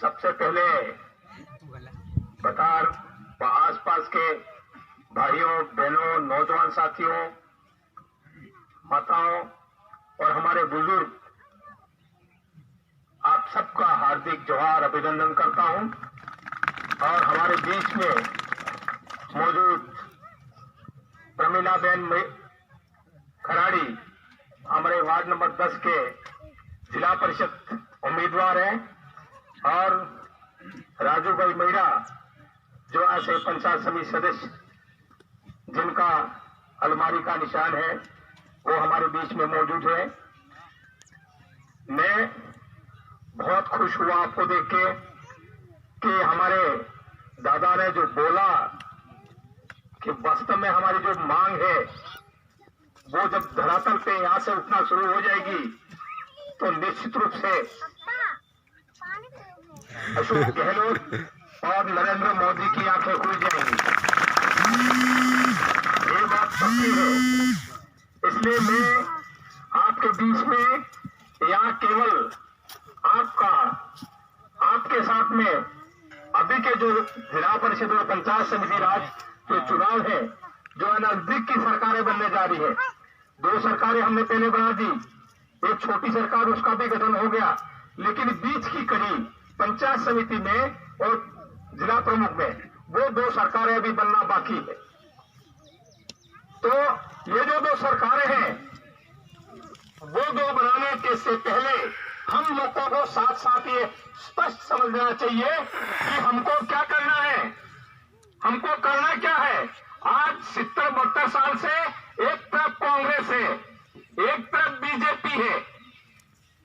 सबसे पहले बतार आसपास के भाइयों बहनों नौजवान साथियों माताओं और हमारे बुजुर्ग आप सबका हार्दिक जोहार अभिनंदन करता हूं और हमारे बीच में मौजूद प्रमिला बहन खराड़ी हमारे वार्ड नंबर 10 के जिला परिषद उम्मीदवार हैं और राजू भाई मीरा जो ऐसे पंचायत समिति सदस्य जिनका अलमारी का निशान है वो हमारे बीच में मौजूद है। मैं बहुत खुश हुआ आपको देख के कि हमारे दादा ने जो बोला कि वास्तव में हमारी जो मांग है वो जब धरातल पे यहां से उठना शुरू हो जाएगी तो निश्चित रूप से अशोक गहलोत और नरेंद्र मोदी की आंखें खुल जाएंगी, ये बात पक्की है। इसलिए मैं आपके बीच में यहाँ केवल आपके साथ में अभी के जो जिला परिषद और पंचायत समिति राज जो चुनाव है जो नजदीक की सरकारें बनने जा रही है। 2 सरकारें हमने पहले बना दी, एक छोटी सरकार उसका भी गठन हो गया, लेकिन बीच की कड़ी पंचायत समिति में और जिला प्रमुख में वो 2 सरकारें अभी बनना बाकी है। तो ये जो 2 सरकारें हैं वो 2 बनाने के से पहले हम लोगों को साथ साथ ये स्पष्ट समझ लेना चाहिए कि हमको क्या करना है। हमको करना क्या है? आज 70-72 साल से एक तरफ कांग्रेस है, एक तरफ बीजेपी है,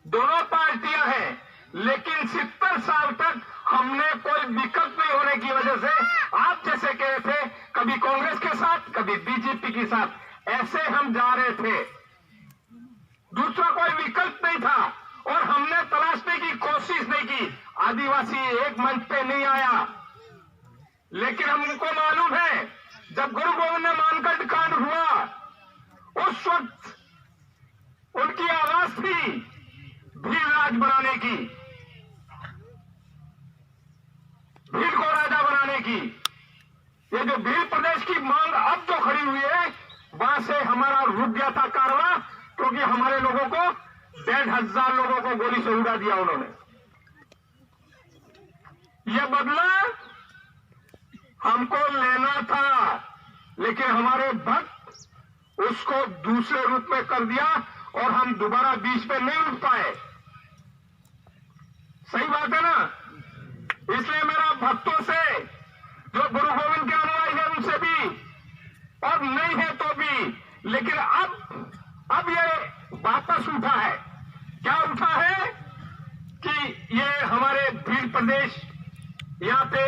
दोनों पार्टियां हैं, लेकिन 70 साल तक हमने कोई विकल्प नहीं होने की वजह से आप जैसे कह रहे थे कभी कांग्रेस के साथ कभी बीजेपी के साथ, ऐसे हम जा रहे थे। दूसरा कोई विकल्प नहीं था और हमने तलाशने की कोशिश नहीं की। आदिवासी एक मंच पे नहीं आया, लेकिन हमको मालूम है जब गुरु गोविंद ने मानगढ़ कांड हुआ उस वक्त उनकी आवाज थी भील राज बनाने की, भील को राजा बनाने की। ये जो भील प्रदेश की मांग अब जो खड़ी हुई है वहां से हमारा रुक गया था कारवां, क्योंकि हमारे लोगों को 1,500 लोगों को गोली से उड़ा दिया उन्होंने। ये बदला हमको लेना था, लेकिन हमारे भक्त उसको दूसरे रूप में कर दिया और हम दोबारा बीच पे नहीं उठ पाए। सही बात है ना? इसलिए मेरा भक्तों से जो गुरु गोविंद के अनुयायी है उनसे भी और नहीं है तो भी, लेकिन अब ये वापस उठा है। क्या उठा है कि ये हमारे भील प्रदेश यहाँ पे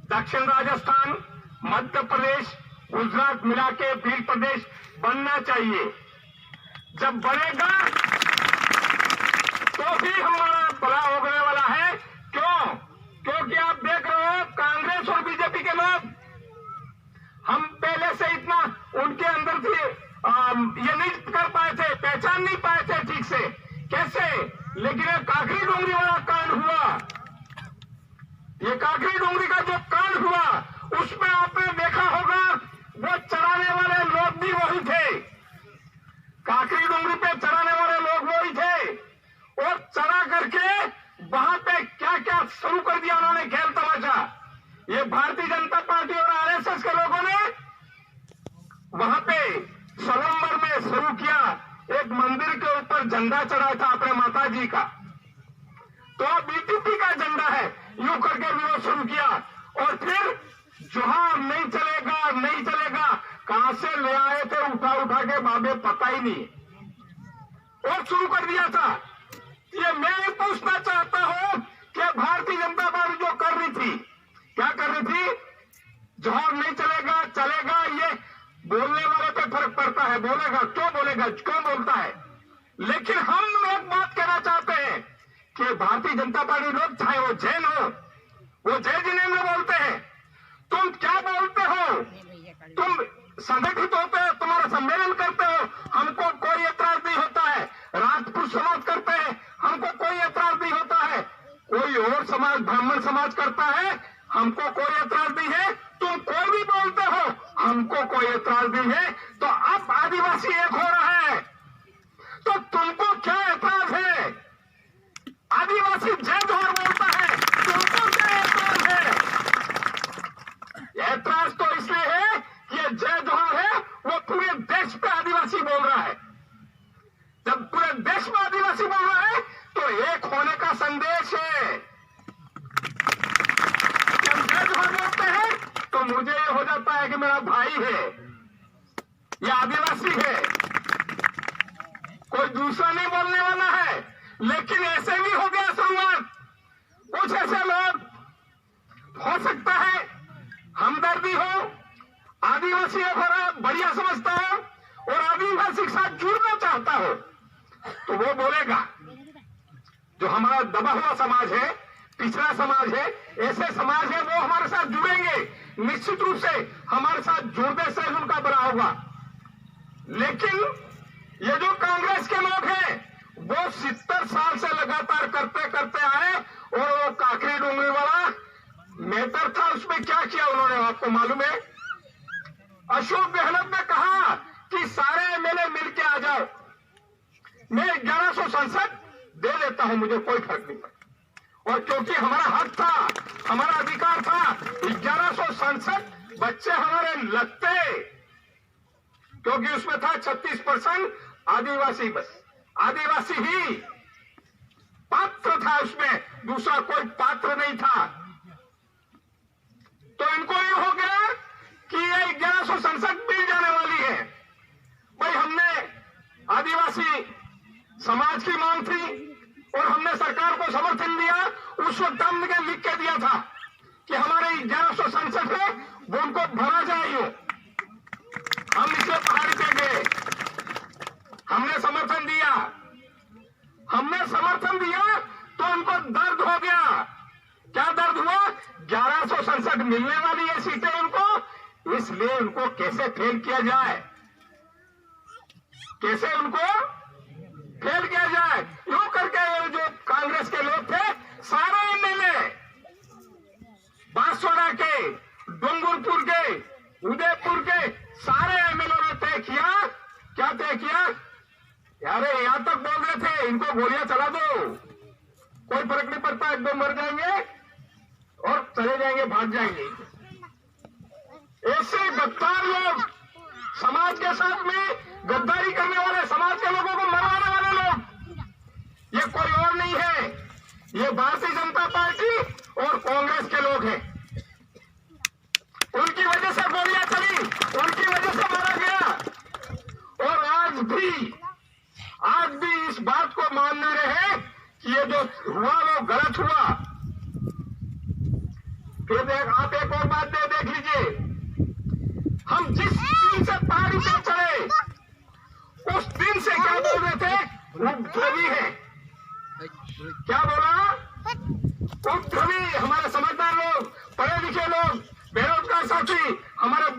दक्षिण राजस्थान, मध्य प्रदेश, गुजरात मिला के भील प्रदेश बनना चाहिए। जब बनेगा तो भी हमारा भला होने वाला है। क्यों? क्योंकि आप देख रहे हो कांग्रेस और बीजेपी के लोग हम पहले से इतना उनके अंदर थे, ये नहीं कर पाए थे, पहचान नहीं पाए थे ठीक से कैसे। लेकिन ये काकरी डोंगरी वाला कांड हुआ, ये काकरी डोंगरी का जो कांड हुआ उसमें आपने देखा होगा वो चराने वाले लोग भी वही थे। काकरी डोंगरी पे चराने वाले लोग वही थे और चरा करके वहां पे क्या क्या शुरू कर दिया उन्होंने खेल तमाशा। ये भारतीय जनता पार्टी और आरएसएस के लोगों ने वहां पे सलम्बर में शुरू किया, एक मंदिर के ऊपर झंडा चढ़ाया था अपने माता जी का, तो बीटीपी का झंडा है, यूं करके विरोध शुरू किया और फिर जोहार नहीं चलेगा नहीं चलेगा, कहां से ले आए थे उठा के बाबे पता ही नहीं और शुरू कर दिया था। ये मैं पूछना चाहता हूं कि भारतीय जनता पार्टी जो कर रही थी, क्या कर रही थी? जोहार नहीं चलेगा चलेगा, ये बोलने वाले पे फर्क पड़ता है, बोलेगा क्यों बोलेगा, क्यों बोलता है। लेकिन हम लोग बात कहना चाहते हैं कि भारतीय जनता पार्टी लोग, चाहे वो जैन हो, वो जय जिनेन्द्र बोलते हैं, तुम क्या बोलते हो? तुम संगठित होते हो, तुम्हारा सम्मेलन करते हो, हमको कोई एतराज नहीं होता है। राजपूत समाज करते हैं, हमको कोई एतराज नहीं होता है। और समाज, ब्राह्मण समाज करता है, हमको कोई एतराज नहीं है। तुम कोई भी बोलते हो, हमको कोई एतराज नहीं है। तो अब आदिवासी एक हो रहा है, तो तुमको क्या एतराज है? आदिवासी जय जोहर बोलता है, तुमको क्या एतराज है? एतराज तो इसलिए है कि ये जय जोहर है, वो पूरे देश पे आदिवासी बोल रहा है। जब पूरे देश में आदिवासी बोल रहा है तो एक होने का संदेश है। जब जय जोहर बोलते हैं तो मुझे ये हो जाता है कि मेरा भाई है, ये आदिवासी है, कोई दूसरा नहीं बोलने वाला है। लेकिन ऐसे भी हो गया शुरुआत, कुछ ऐसे लोग, हो सकता है हमदर्दी हो, आदिवासी एक हो रहा बढ़िया समझता हो और आदिवासी के साथ जुड़ना चाहता हो, तो वो बोलेगा जो हमारा दबा हुआ समाज है, पिछड़ा समाज है, ऐसे समाज है, वो हमारे साथ जुड़ेंगे, निश्चित रूप से हमारे साथ जुड़ने से उनका बड़ा होगा। लेकिन ये जो कांग्रेस के लोग हैं, वो 70 साल से लगातार करते करते आए, और वो काकरी डोंगरी वाला मैटर था, उसमें क्या किया उन्होंने आपको मालूम है? अशोक गहलोत ने कहा कि सारे एमएलए मिलके आ जाओ, मैं 1100 संसद दे देता हूं, मुझे कोई फर्क नहीं पड़ता। और क्योंकि हमारा हक था, हमारा अधिकार था, 1100 संसद बच्चे हमारे लगते, क्योंकि उसमें था 36% आदिवासी, बस आदिवासी ही पात्र था उसमें, दूसरा कोई पात्र नहीं था। तो इनको ये हो गया कि ये 1100 संसद मिल जाने वाली है। भाई हमने आदिवासी समाज की मांग थी और हमने सरकार को समर्थन दिया। उस वक्त हमने लिख के दिया था कि हमारे 1100 संसद है वो उनको भरा जाए, हम इसे पहाड़ी पे गए, हमने समर्थन दिया, हमने समर्थन दिया तो उनको दर्द हो गया। क्या दर्द हुआ? 1100 संसद मिलने वाली है सीटें उनको, इसलिए उनको कैसे फेल किया जाए, कैसे उनको फेल किया जाए, यूं करके जो कांग्रेस के लोग थे, सारे एमएलए बांसवाड़ा के, डूंगरपुर के, उदयपुर के सारे एमएलए ने तय किया, क्या तय किया? यारे यहां तक बोल रहे थे इनको गोलियां चला दो, कोई फर्क नहीं पड़ता, एक दो मर जाएंगे और चले जाएंगे, भाग जाएंगे। ऐसे गद्दार लोग, समाज के साथ में गद्दारी करने वाले, समाज के लोगों को मरवाने वाले लोग, ये कोई और नहीं है, ये भारतीय जनता पार्टी और कांग्रेस के लोग हैं। उनकी वजह से गोलियां चली, उनकी वजह से मारा गया। और आज भी इस बात को मान नहीं रहे कि ये जो हुआ वो गलत हुआ। फिर आप एक और बात देख लीजिए, हम जिस दिन से पहाड़ी पे चढ़े उस दिन से क्या बोल रहे थे? उपद्रवी है। क्या बोला? उपद्रवी। हमारे समझदार लोग, पढ़े लिखे लोग, बेरोजगार साथी, हमारे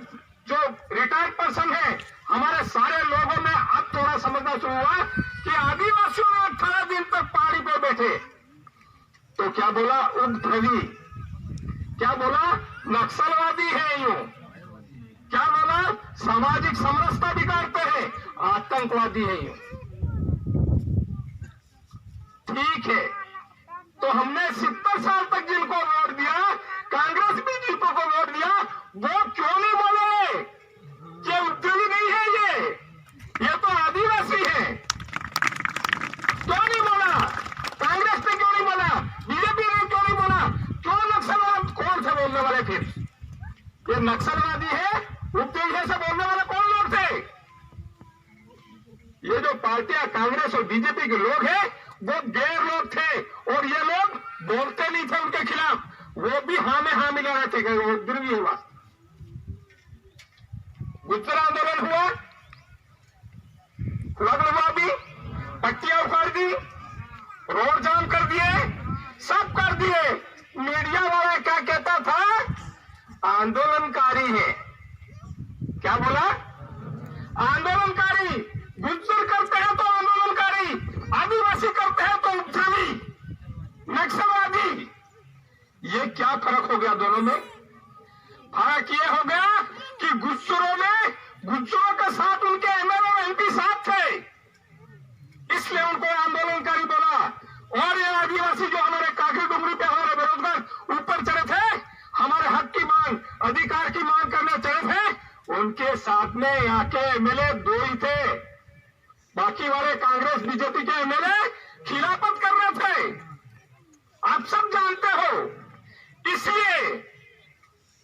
जो रिटायर्ड पर्सन है, हमारे सारे लोगों में अब थोड़ा समझना शुरू हुआ कि आदिवासियों ने 18 दिन तक पहाड़ी पर बैठे, तो क्या बोला? उपद्रवी। क्या बोला? नक्सलवादी है। यूं क्या बोला? सामाजिक समरसता बिगाड़ते हैं, आतंकवादी है। यूं ठीक है, तो हमने 70 साल तक जिनको वोट दिया, कांग्रेस भी जिनको को वोट दिया, वो क्यों नहीं बोले कि उपद्रवी नहीं है ये तो आदिवासी है? क्यों नहीं बोला? कांग्रेस ने क्यों नहीं बोला? बीजेपी ने क्यों नहीं बोला? क्यों नक्सलवाद? कौन से बोलने वाले फिर? ये नक्सलवादी है, उपद्रवी से बोलने वाले कौन लोग थे? ये जो पार्टियां कांग्रेस और बीजेपी के लोग हैं, वो गैर लोग थे और ये लोग बोलते नहीं थे उनके खिलाफ, वो भी हाँ में हाँ मिला रहे थे। वो उपद्रवी हुआ। गुज्जर आंदोलन हुआ, हुआ भी, पट्टियां उखाड़ दी, रोड जाम कर दिए, सब कर दिए। मीडिया वाला क्या कहता था? आंदोलनकारी है। क्या बोला? आंदोलनकारी। गुज्जर करते हैं तो आंदोलनकारी, आदिवासी करते हैं तो उपद्रवी, नक्सलवादी। ये क्या फर्क हो गया दोनों में? फर्क ये हो गया कि गुज्जरों के साथ उनके एमएलए और एमपी साथ थे, इसलिए उनको आंदोलनकारी बोला। और ये आदिवासी जो हमारे काकरी डुंगरी पे हमारे बेरोजगार ऊपर चढ़े थे, हमारे हक की मांग, अधिकार की मांग करने चढ़े थे, उनके साथ में यहाँ के एमएलए 2 ही थे। बाकी वाले कांग्रेस बीजेपी के एमएलए खिलाफत कर रहे थे, आप सब जानते हो। इसलिए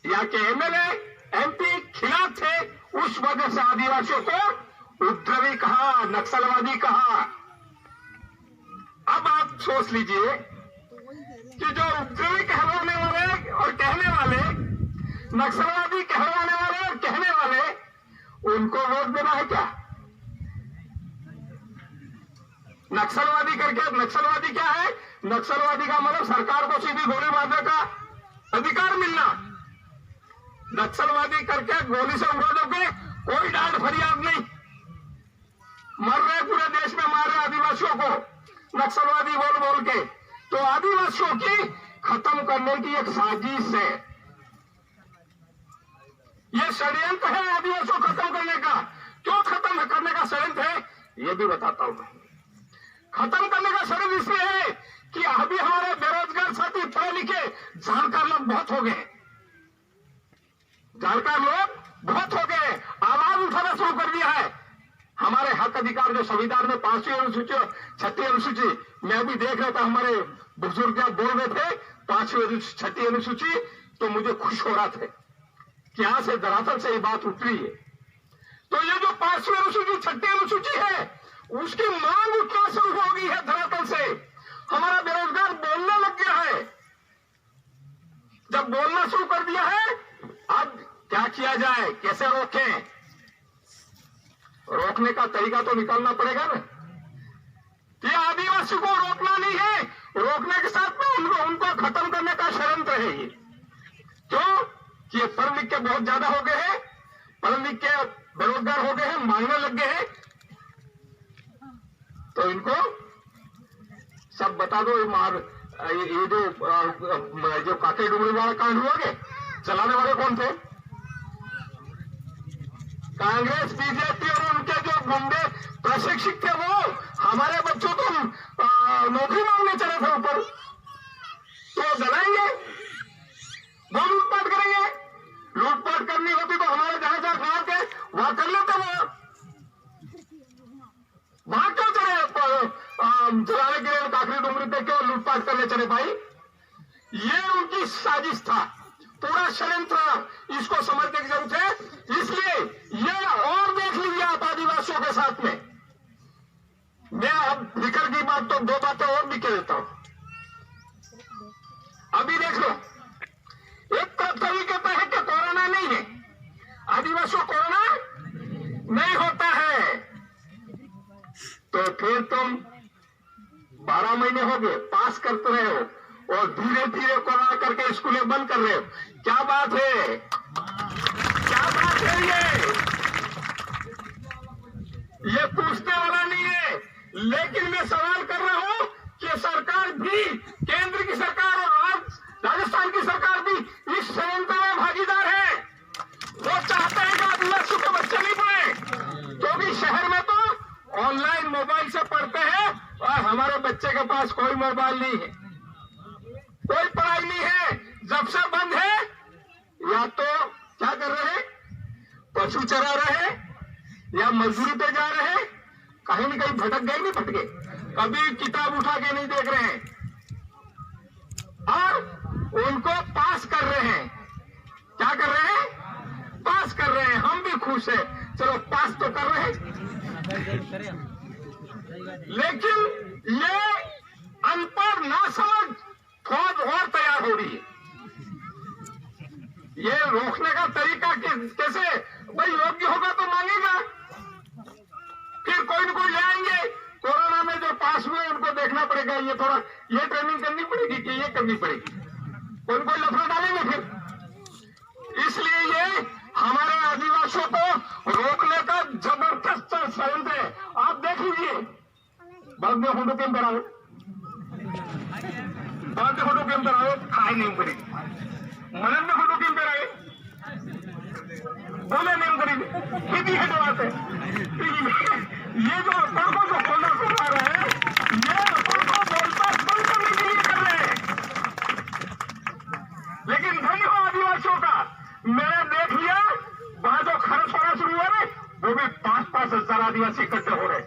यहाँ के एमएलए एमपी खिलाफ थे, उस वजह से आदिवासियों को उपद्रवी कहा, नक्सलवादी कहा। अब आप सोच लीजिए कि जो उपद्रवी कहलाने वाले और कहने वाले, नक्सलवादी कहलाने वाले और कहने वाले, उनको वोट देना है क्या? नक्सलवादी करके, नक्सलवादी क्या है? नक्सलवादी का मतलब सरकार को सीधी गोली मारने का अधिकार मिलना। नक्सलवादी करके गोली से उड़ाने कोई डांट फरियाद नहीं, मर रहे पूरे देश में, मार रहे आदिवासियों को नक्सलवादी बोल बोल के। तो आदिवासियों की खत्म करने की एक साजिश है, ये षड्यंत्र है आदिवासियों को खत्म करने का। क्यों खत्म करने का षड्यंत्र है ये भी बताता हूं। खत्म करने का षड्यंत्र इसलिए है कि अभी हमारे बेरोजगार साथी पढ़े लिखे जानकार लोग बहुत हो गए, जानकार लोग बहुत हो गए, आवाज उठाना शुरू कर दिया है। हमारे हक अधिकार जो संविधान में 5वीं अनुसूची और 6ठी अनुसूची, मैं भी देख रहा था हमारे बुजुर्ग जब बोल रहे थे 5वीं 6ठी अनुसूची, तो मुझे खुश हो रहा था कि यहां से दरअसल से ये बात उतरी है। तो ये जो 5वीं अनुसूची 6ठी अनुसूची है, उसकी मांग उठना शुरू हो गई है धरातल से। हमारा बेरोजगार बोलने लग गया है, जब बोलना शुरू कर दिया है, अब क्या किया जाए, कैसे रोकें? रोकने का तरीका तो निकालना पड़ेगा ना। ये आदिवासी को रोकना नहीं है, रोकने के साथ में उनको खत्म करने का षड्यंत्र है ये। क्यों? कि ये पढ़ लिख के बहुत ज्यादा हो गए हैं, पढ़ लिख के बेरोजगार हो गए हैं, मांगने लग गए हैं, तो इनको सब बता दो। ये जो काकरी डुंगरी वाला कांड हुआ के चलाने वाले कौन थे? कांग्रेस बीजेपी और उनके जो गुंडे प्रशिक्षित थे, वो हमारे बच्चों को नौकरी मांगने चले थे ऊपर, तो जलाएंगे, वो लूटपाट करेंगे। लूटपाट करनी होती तो हमारे जहां जहां गांव के वहां कर लेते, वो वहां क्यों चले जलाने के लिए काकरी डुंगरी पे क्यों लूटपाट करने चले भाई? ये उनकी साजिश था, पूरा षड्यंत्र। इसको समझने की जरूरत है। इसलिए ये और देख लीजिए आप आदिवासियों के साथ में। मैं अब निकल की बात तो 2 बातें और भी कह देता हूं। अभी देख लो, एक तरफ तो ये कहता है कि कोरोना नहीं है, आदिवासियों कोरोना नहीं होता है, तो फिर तुम 12 महीने हो गए पास करते रहे हो और धीरे धीरे कोरोना करके स्कूलें बंद कर रहे हो। क्या बात है? क्या बात है? ये पूछने वाला नहीं है, लेकिन मैं सवाल कर रहा हूं कि सरकार भी, केंद्र की सरकार और राजस्थान की सरकार भी इस षड्यंत्र में भागीदार है। वो चाहते हैं कि आदिवासी के बच्चे नहीं पढ़े, क्योंकि शहर में तो ऑनलाइन मोबाइल से पढ़ते हैं और हमारे बच्चे के पास कोई मोबाइल नहीं है, कोई पढ़ाई नहीं है। जब से बंद है, या तो क्या कर रहे हैं, पशु चरा रहे हैं या मजदूरी पे जा रहे हैं, कहीं न कहीं भटक गए, नहीं भटके, कभी किताब उठा के नहीं देख रहे हैं और उनको पास कर रहे हैं। क्या कर रहे हैं? पास कर रहे हैं। हम भी खुश हैं, चलो पास तो कर रहे हैं, लेकिन ये अनपढ़ नासमझ फौज और तैयार हो रही है। ये रोकने का तरीका कैसे? भाई योग्य होगा तो मांगेगा, फिर कोई न कोई ले आएंगे। कोरोना में जो पास हुए उनको देखना पड़ेगा, ये थोड़ा ये ट्रेनिंग करनी पड़ेगी कि ये करनी पड़ेगी, कोई न कोई लफड़ा डालेंगे फिर। इसलिए ये हमारे आदिवासियों को रोकने का जबरदस्त षड्यंत्र है। आप देख लीजिए, बाद में हुंडो के बराबर बांधे फोटो केम करावे खाए नेम करी मनन में फोटो केम करावे बोले नेम करी खेती है बात है। ये जो अपन को जो होना करवा रहे हैं ये अपन को बोलता बंद करने के लिए कर रहे हैं। लेकिन धन्य हो आदिवासियों का, मैंने देख लिया वहां जो खर्च होना शुरू हुआ है वो भी 5-5 हजार आदिवासी इकट्ठे हो रहे।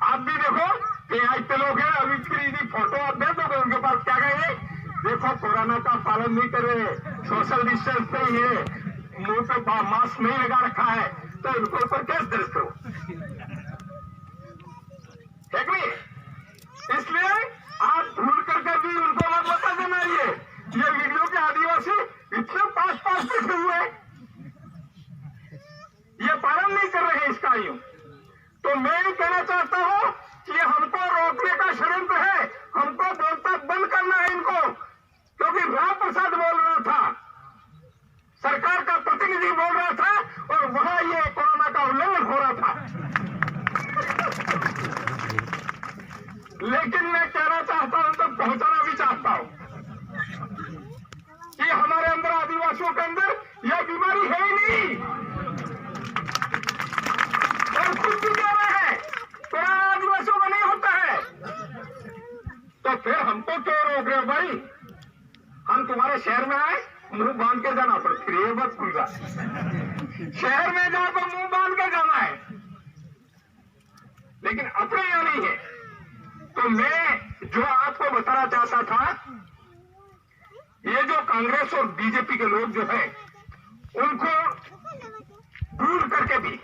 आप भी देखो इतने लोग हैं अभी फिर फोटो आप दे दोगे उनके पास क्या कहेंगे, देखो कोरोना का पालन नहीं कर रहे, सोशल डिस्टेंस नहीं है, मुंह पे मास्क नहीं लगा रखा है, तो इनके ऊपर केस दर्ज करो, है कि नहीं? इसलिए आप भूल करके भी उनको मत बता देना ये वीडियो के आदिवासी इतने पास बैठे हुए ये पालन नहीं कर रहे हैं इसका यूं। तो मैं ये कहना चाहता हूं कि हमको रोकने का षड्यंत्र है, हमको बोलता बंद करना है इनको, क्योंकि राम प्रसाद बोल रहा था, सरकार का प्रतिनिधि बोल रहा था और वहां ये कोरोना का उल्लंघन हो रहा था। लेकिन मैं कहना चाहता हूं तो पहुंचाना भी चाहता हूं कि हमारे अंदर आदिवासियों के अंदर यह बीमारी है ही नहीं और कुछ भी कह रहे हैं कोरोना आदिवासियों में नहीं होता है, तो फिर हमको क्यों रोक रहे भाई? हम तुम्हारे शहर में आए मुंह बांध के जाना, पर फिर ये मत भूलना शहर में जाओ तो मुंह बांध के जाना है, लेकिन अपने यहां नहीं है। तो मैं जो आपको बताना चाहता था, ये जो कांग्रेस और बीजेपी के लोग जो है उनको भूल करके भी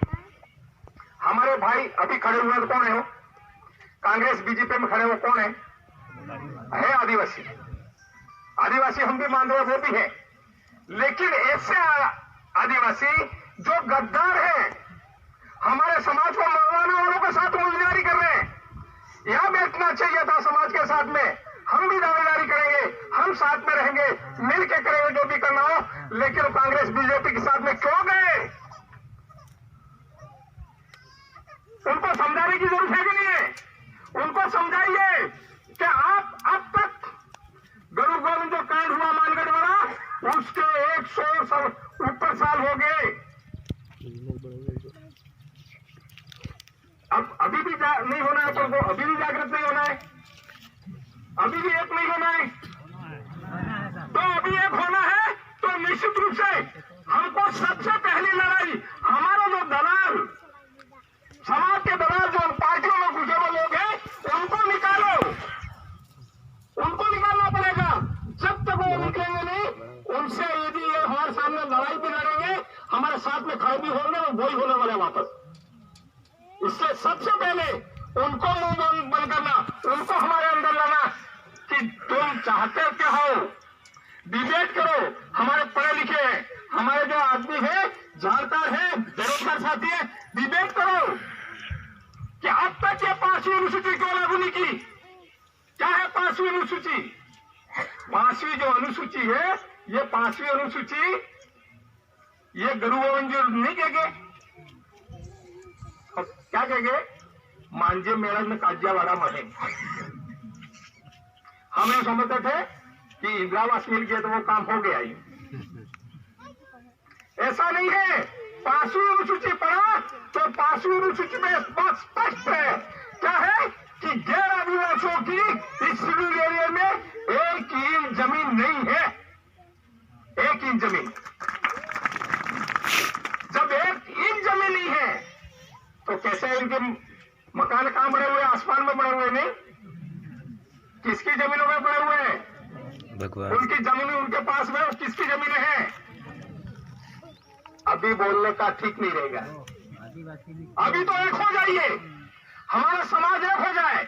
हमारे भाई अभी खड़े हुए तो कौन है? वो कांग्रेस बीजेपी में खड़े हुए कौन है? आदिवासी। आदिवासी हम भी मान रहे हैं, वो भी है, लेकिन ऐसे आदिवासी जो गद्दार हैं, हमारे समाज को मरवाने वालों के साथ मुलजिमारी कर रहे हैं। यहां बैठना चाहिए था समाज के साथ में, हम भी दावेदारी करेंगे, हम साथ में रहेंगे, मिल के करेंगे जो भी करना हो, लेकिन कांग्रेस बीजेपी के साथ में क्यों गए? उनको समझाने की जरूरत है कि नहीं है? उनको समझाइए कि आप अब तक गुरु गोविंद जो कांड हुआ मानगढ़ वाला, उसके 100 ऊपर साल हो गए, अब अभी भी नहीं होना है, तो अभी भी जागृत नहीं होना है, अभी भी एक नहीं होना है, तो अभी एक होना है। तो निश्चित रूप से हमको सबसे पहली लड़ाई हमारा जो दलाल, समाज के दलाल जो पार्टियों में घुसे हुए लोग हैं उनको निकालो, उनको निकालना पड़ेगा। जब तक वो निकलेंगे नहीं, उनसे यदि ये हमारे सामने लड़ाई भी लड़ेंगे, हमारे साथ में खड़े भी होंगे, वही होने वाले वापस। इससे सबसे पहले उनको मुंह बंद करना, उनको हमारे अंदर लाना कि तुम चाहते क्या हो, डिबेट करो। हमारे पढ़े लिखे हैं, हमारे जो आदमी है, जानकार है, बेरोजगार साथी है, डिबेट करो कि अब तक ये 5वीं अनुसूची क्यों लागू नहीं की? क्या है 5वीं अनुसूची? 5वीं जो अनुसूची है, ये 5वीं अनुसूची ये गुरु गोविंद जी नहीं कहेंगे, क्या कहेंगे? मांझे मेरा में काजियावाड़ा महे। हम ये समझते थे कि इंदिरावास मिल गया तो वो काम हो गया ही, ऐसा नहीं है। 5वीं अनुसूची पढ़ा तो 5वीं अनुसूची में स्पष्ट है, क्या है कि गैर आदिवासियों की इस सिविल एरिया में 1 इंच जमीन नहीं है, 1 इंच जमीन। जब 1 इंच जमीन नहीं है तो कैसे इनके मकान कहां बने हुए? आसमान में बने हुए नहीं, किसकी जमीनों में बने हुए हैं? उनकी जमीन उनके पास में, किसकी जमीनें हैं? अभी बोलने का ठीक नहीं रहेगा, अभी तो एक हो जाइए, हमारा समाज एक हो जाए।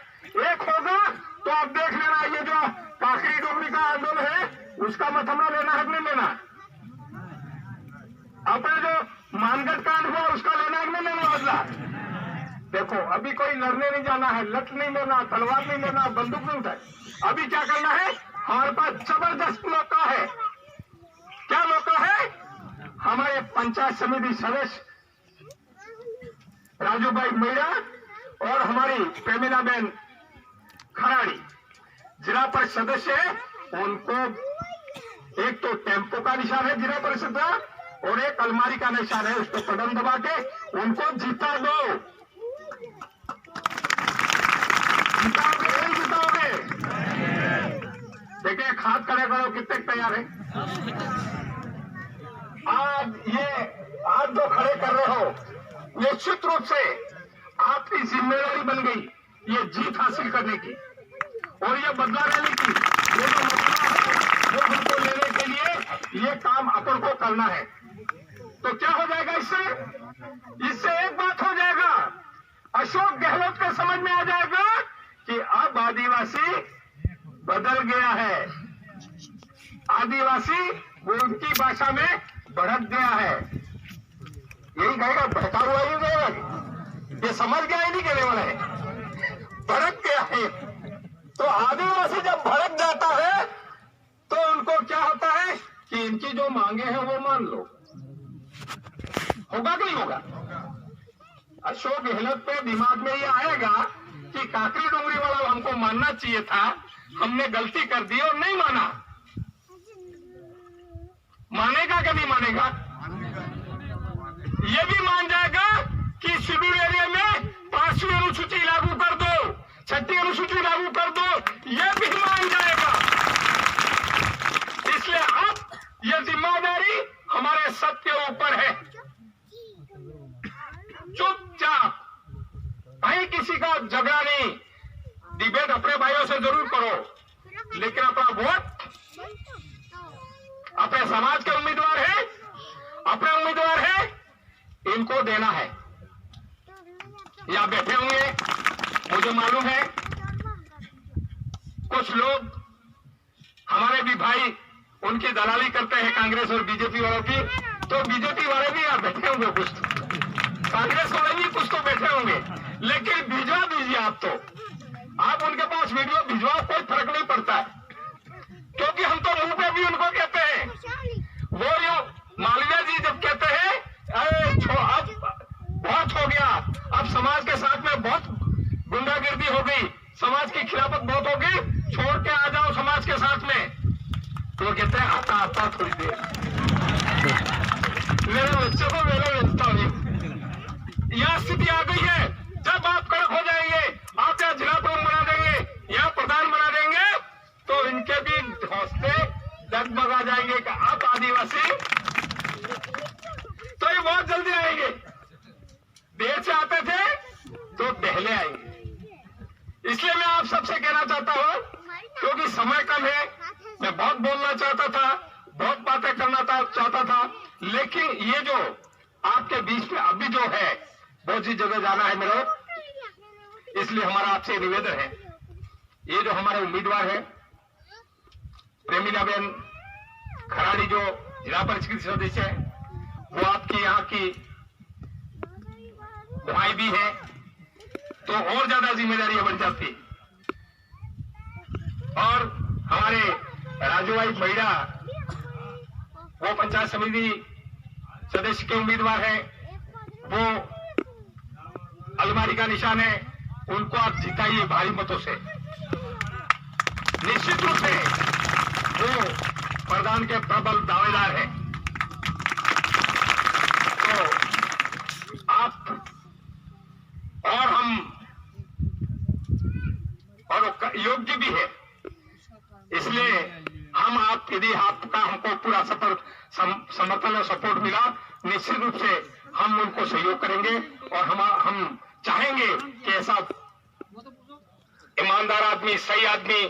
एक होगा तो आप देख लेना, ये जो काकरी डोगरी का आंदोलन है उसका मत हमें लेना है नहीं लेना, अपने जो मानगढ़ कांड हुआ उसका लेना है नहीं लेना बदला। देखो अभी कोई लड़ने नहीं जाना है, लठ नहीं लेना, तलवार नहीं लेना, बंदूक नहीं उठाए। अभी क्या करना है? हमारे पास जबरदस्त मौका है। क्या मौका है? हमारे पंचायत समिति सदस्य राजू भाई मीणा और हमारी प्रेमिला बहन खराड़ी जिला परिषद सदस्य है, उनको एक तो टेम्पो का निशान है जिला परिषद का, और एक अलमारी का निशान है, उस पर बटन दबा के उनको जिता दो। जिताओगे नहीं जिताओगे? देखिए हाथ खड़े करो कितने तैयार है। आज जो खड़े कर रहे हो, निश्चित रूप से आपकी जिम्मेदारी बन गई ये जीत हासिल करने की और ये बदला लेने की। ये जो मसला है वो हमको लेने के लिए ये काम अपन को करना है। तो क्या हो जाएगा इससे एक बात हो जाएगा, अशोक गहलोत को समझ में आ जाएगा कि अब आदिवासी बदल गया है, आदिवासी वो उनकी भाषा में भड़क गया है। यही कहेगा, भड़का हुआ ही कहेगा, ये समझ गया ही नहीं कहने वाला है, भड़क गया है। तो आदिवासी जब भड़क जाता है तो उनको क्या होता है कि इनकी जो मांगे हैं वो मान लो। होगा कि नहीं होगा? अशोक गहलोत पे दिमाग में ये आएगा कि काकरी डोंगरी वाला हमको मानना चाहिए था, हमने गलती कर दी और नहीं माना। मानेगा कि नहीं मानेगा? ये भी मान जाएगा कि शेड्यूल एरिया में 5वीं अनुसूची लागू कर दो, 6ठी अनुसूची लागू कर दो, ये भी मान जाएगा। इसलिए अब ये जिम्मेदारी हमारे सबके ऊपर है। चुपचाप, कहीं किसी का झगड़ा नहीं, डिबेट अपने भाइयों से जरूर करो, लेकिन अपना वोट अपने समाज के उम्मीदवार है, अपने उम्मीदवार है, इनको देना है। यहां बैठे होंगे, मुझे मालूम है कुछ लोग हमारे भी भाई उनकी दलाली करते हैं कांग्रेस और बीजेपी वालों की, तो बीजेपी वाले भी यहां बैठे होंगे, कुछ कांग्रेस वाले भी कुछ तो बैठे होंगे, लेकिन भिजवा दीजिए आप। तो आप उनके पास वीडियो भिजवाओ, कोई फर्क नहीं पड़ता है, क्योंकि हम तो मुंह पे भी उनको कहते हैं। वो जो मालवीय जी जब कहते हैं अरे अब बहुत हो गया, अब समाज के साथ में बहुत गुंडागिर्दी हो गई, समाज की खिलाफत बहुत हो गई, छोड़ के आ जाओ समाज के साथ में, तो वो कहते हैं आता आता थोड़ी देर मेरे बच्चों को मेरे मिलता हूं। यह स्थिति आ गई है, जब आप कड़क हो जाएंगे, आप यहाँ जिला प्रमुख बना देंगे, यहाँ प्रधान बना देंगे, तो इनके भी हौसले डगमगा जाएंगे कि आप आदिवासी, तो ये बहुत जल्दी आएंगे। देर से आते थे तो पहले आएंगे। इसलिए मैं आप सबसे कहना चाहता हूं, क्योंकि समय कम है, मैं बहुत बोलना चाहता था, बहुत बातें करना चाहता था, लेकिन ये जो आपके बीच में अभी जो है बहुत सी जगह जाना है मेरे, इसलिए हमारा आपसे निवेदन है, ये जो हमारे उम्मीदवार है प्रेमिलाबेन खराड़ी जो जिला परिषद सदस्य है, वो आपकी यहाँ की भाई भी है, तो और ज्यादा जिम्मेदारी बढ़ जाती। और हमारे राजूभाई महिला वो पंचायत समिति सदस्य के उम्मीदवार है, वो अलमारी का निशान है, उनको आप जिताइए भारी मतों से। निश्चित रूप से वो प्रधान के प्रबल दावेदार है, तो आप और हम और योग्य भी है, इसलिए हम आप यदि आपका हमको पूरा समर्थन और सपोर्ट मिला, निश्चित रूप से हम उनको सहयोग करेंगे और हम चाहेंगे कि ऐसा ईमानदार आदमी, सही आदमी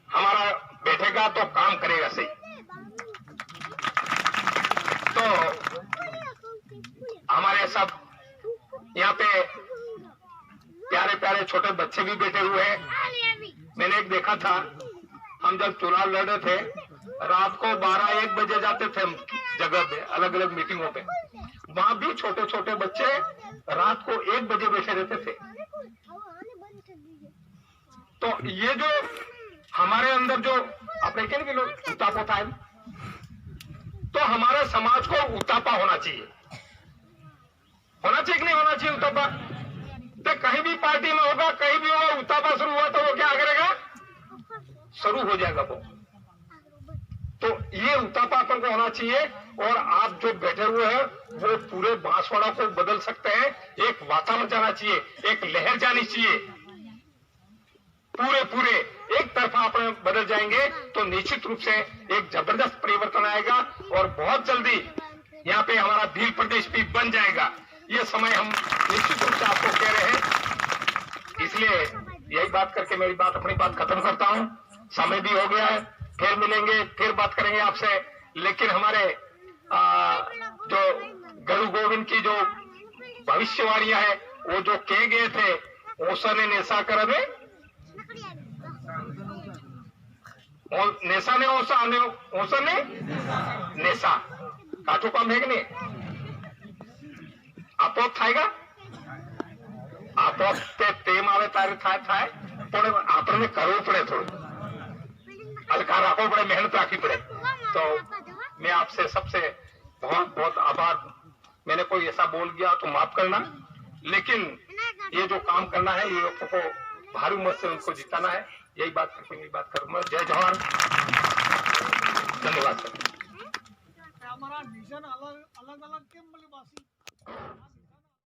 हमारा बैठेगा तो काम करेगा सही। तो हमारे सब यहाँ पे प्यारे प्यारे छोटे बच्चे भी बैठे हुए हैं। मैंने एक देखा था, हम जब चुनाव लड़ रहे थे, रात को 12-1 बजे जाते थे हम जगह पे, अलग अलग मीटिंगों पे, वहां भी छोटे छोटे बच्चे रात को 1 बजे बैठे रहते थे। तो ये जो हमारे अंदर जो अपने कहेंगे लोग उतापा है, तो हमारे समाज को उतापा होना चाहिए कि नहीं होना चाहिए उतापा? तो कहीं भी पार्टी में होगा, कहीं भी होगा, उतापा शुरू हुआ तो वो क्या करेगा, शुरू हो जाएगा वो। तो ये उतापा अपन को होना चाहिए। और आप जो बैठे हुए हैं वो पूरे बांसवाड़ा को बदल सकते हैं। एक वातावरण जाना चाहिए, एक लहर जानी चाहिए, पूरे एक तरफा अपने बदल जाएंगे तो निश्चित रूप से एक जबरदस्त परिवर्तन आएगा और बहुत जल्दी यहाँ पे हमारा भील प्रदेश भी बन जाएगा। ये समय हम निश्चित रूप से आपको कह रहे हैं। इसलिए यही बात करके मेरी बात अपनी बात खत्म करता हूँ। समय भी हो गया है, फिर मिलेंगे, फिर बात करेंगे आपसे। लेकिन हमारे जो गुरु गोविंद की जो भविष्यवाणियां है वो जो कहे गए थे, ओसा ने नेसा कर दे, नेसा ने ओसा ने ओसा ने नेसा काठो काम है कि नहीं? आपोआप थायगा, आपोआप तेम आवे तारे थाय पण आपने करवू पड़े, थोड़ा अधिकार रखो पड़े, मेहनत रखी पड़े। तो मैं आपसे सबसे बहुत बहुत आभार। मैंने कोई ऐसा बोल गया तो माफ करना, लेकिन ये जो काम करना है ये लोगों को भारी उम्र से उनको जिताना है। यही बात करके मेरी बात करूंगा। जय जवान, धन्यवाद सर। हमारा मिशन अलग अलग अलग के मतलब